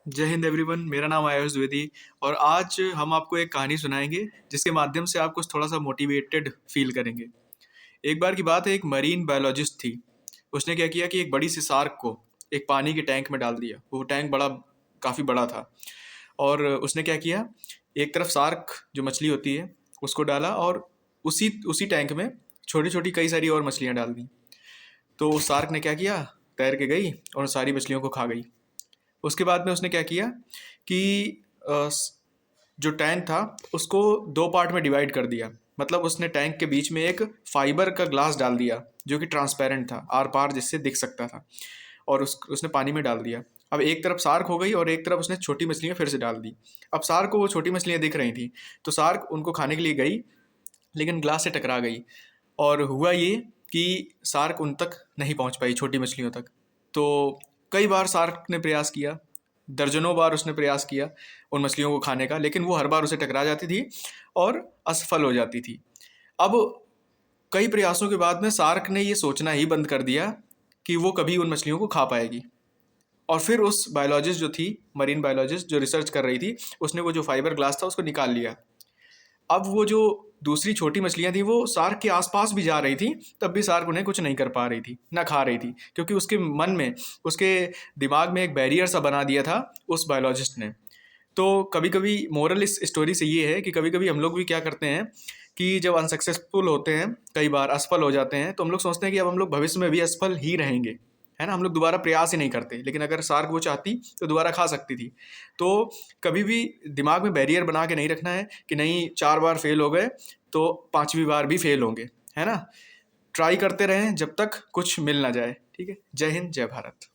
जय हिंद एवरीवन। मेरा नाम आयुष द्विवेदी और आज हम आपको एक कहानी सुनाएंगे जिसके माध्यम से आप कुछ थोड़ा सा मोटिवेटेड फील करेंगे। एक बार की बात है, एक मरीन बायोलॉजिस्ट थी। उसने क्या किया कि एक बड़ी सी शार्क को एक पानी के टैंक में डाल दिया। वो टैंक काफ़ी बड़ा था और उसने क्या किया, एक तरफ शार्क जो मछली होती है उसको डाला और उसी उसी टैंक में छोटी छोटी कई सारी और मछलियाँ डाल दी। तो उस शार्क ने क्या किया, तैर के गई और सारी मछलियों को खा गई। उसके बाद में उसने क्या किया कि जो टैंक था उसको दो पार्ट में डिवाइड कर दिया। मतलब उसने टैंक के बीच में एक फाइबर का ग्लास डाल दिया जो कि ट्रांसपेरेंट था, आर पार जिससे दिख सकता था, और उसने पानी में डाल दिया। अब एक तरफ शार्क हो गई और एक तरफ उसने छोटी मछलियाँ फिर से डाल दी। अब शार्क को वो छोटी मछलियाँ दिख रही थी तो शार्क उनको खाने के लिए गई, लेकिन ग्लास से टकरा गई और हुआ ये कि शार्क उन तक नहीं पहुंच पाई, छोटी मछलियों तक। तो कई बार शार्क ने प्रयास किया, दर्जनों बार उसने प्रयास किया उन मछलियों को खाने का, लेकिन वो हर बार उसे टकरा जाती थी और असफल हो जाती थी। अब कई प्रयासों के बाद में शार्क ने ये सोचना ही बंद कर दिया कि वो कभी उन मछलियों को खा पाएगी। और फिर उस बायोलॉजिस्ट जो थी, मरीन बायोलॉजिस्ट जो रिसर्च कर रही थी, उसने वो जो फाइबर ग्लास था उसको निकाल लिया। अब वो जो दूसरी छोटी मछलियां थी वो शार्क के आसपास भी जा रही थी, तब भी शार्क उन्हें कुछ नहीं कर पा रही थी, ना खा रही थी, क्योंकि उसके मन में, उसके दिमाग में एक बैरियर सा बना दिया था उस बायोलॉजिस्ट ने। तो कभी कभी मोरल इस स्टोरी से ये है कि कभी कभी हम लोग भी क्या करते हैं कि जब अनसक्सेसफुल होते हैं, कई बार असफल हो जाते हैं, तो हम लोग सोचते हैं कि अब हम लोग भविष्य में भी असफल ही रहेंगे, है ना। हम लोग दोबारा प्रयास ही नहीं करते, लेकिन अगर शार्क वो चाहती तो दोबारा खा सकती थी। तो कभी भी दिमाग में बैरियर बना के नहीं रखना है कि नहीं, 4 बार फेल हो गए तो 5वीं बार भी फेल होंगे, है ना। ट्राई करते रहें जब तक कुछ मिल ना जाए। ठीक है। जय हिंद, जय भारत।